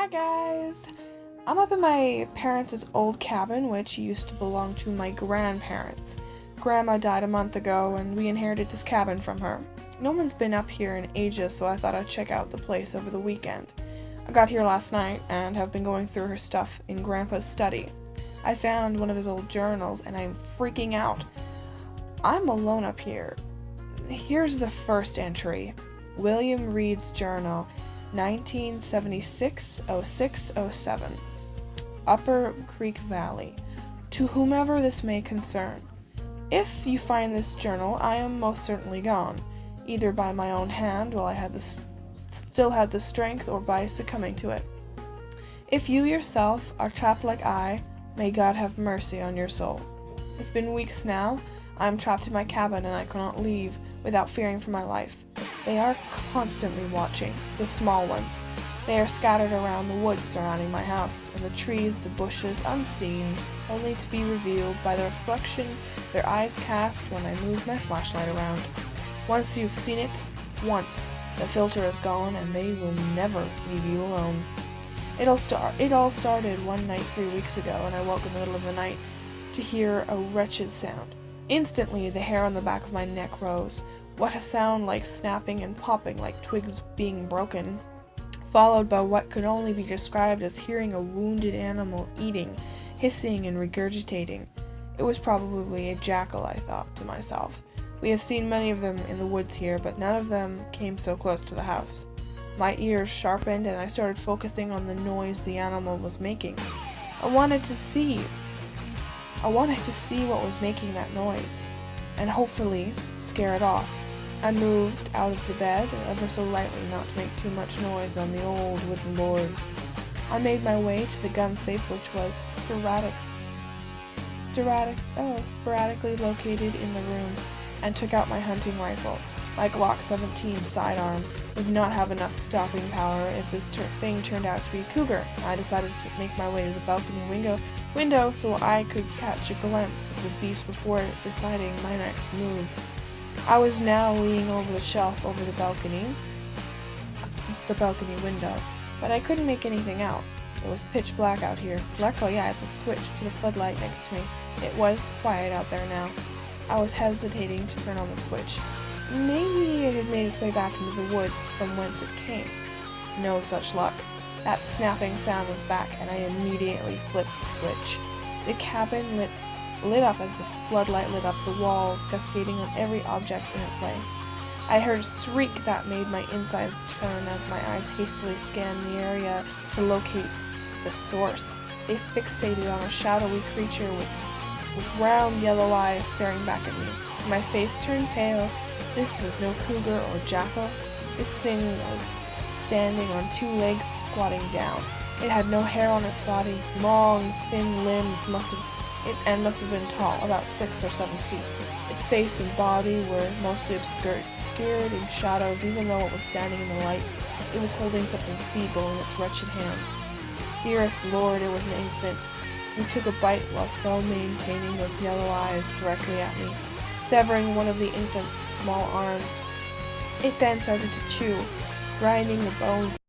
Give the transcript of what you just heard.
Hi guys! I'm up in my parents' old cabin, which used to belong to my grandparents. Grandma died a month ago, and we inherited this cabin from her. No one's been up here in ages, so I thought I'd check out the place over the weekend. I got here last night, and have been going through her stuff in Grandpa's study. I found one of his old journals, and I'm freaking out. I'm alone up here. Here's the first entry. William Reed's journal, 1976-06-07. Upper Creek Valley. To whomever this may concern. If you find this journal, I am most certainly gone, either by my own hand while I still had the strength, or by succumbing to it. If you yourself are trapped like I, may God have mercy on your soul. It's been weeks now. I am trapped in my cabin, and I cannot leave without fearing for my life. They are constantly watching, the small ones. They are scattered around the woods surrounding my house, and the trees, the bushes, unseen, only to be revealed by the reflection their eyes cast when I move my flashlight around. Once you've seen it, once, the filter is gone, and they will never leave you alone. It all started one night 3 weeks ago, and I woke in the middle of the night to hear a wretched sound. Instantly, the hair on the back of my neck rose. What a sound, like snapping and popping, like twigs being broken, followed by what could only be described as hearing a wounded animal eating, hissing and regurgitating. It was probably a jackal, I thought to myself. We have seen many of them in the woods here, but none of them came so close to the house. My ears sharpened, and I started focusing on the noise the animal was making. I wanted to see what was making that noise, and hopefully scare it off. I moved out of the bed, ever so lightly, not to make too much noise on the old wooden boards. I made my way to the gun safe, which was sporadically located in the room, and took out my hunting rifle. My Glock 17 sidearm would not have enough stopping power if this thing turned out to be a cougar. I decided to make my way to the balcony window so I could catch a glimpse of the beast before deciding my next move. I was now leaning over the shelf over the balcony window, but I couldn't make anything out. It was pitch black out here. Luckily, I had the switch to the floodlight next to me. It was quiet out there now. I was hesitating to turn on the switch. Maybe it had made its way back into the woods from whence it came. No such luck. That snapping sound was back, and I immediately flipped the switch. The cabin lit up as the floodlight lit up the walls, cascading on every object in its way. I heard a shriek that made my insides turn as my eyes hastily scanned the area to locate the source. They fixated on a shadowy creature with round yellow eyes staring back at me. My face turned pale. This was no cougar or jackal. This thing was standing on 2 legs, squatting down. It had no hair on its body. Long, thin limbs must have been tall, about 6 or 7 feet. Its face and body were mostly obscured in shadows. Even though it was standing in the light, it was holding something feeble in its wretched hands. Dearest Lord, it was an infant. It took a bite while still maintaining those yellow eyes directly at me, severing one of the infant's small arms. It then started to chew, grinding the bones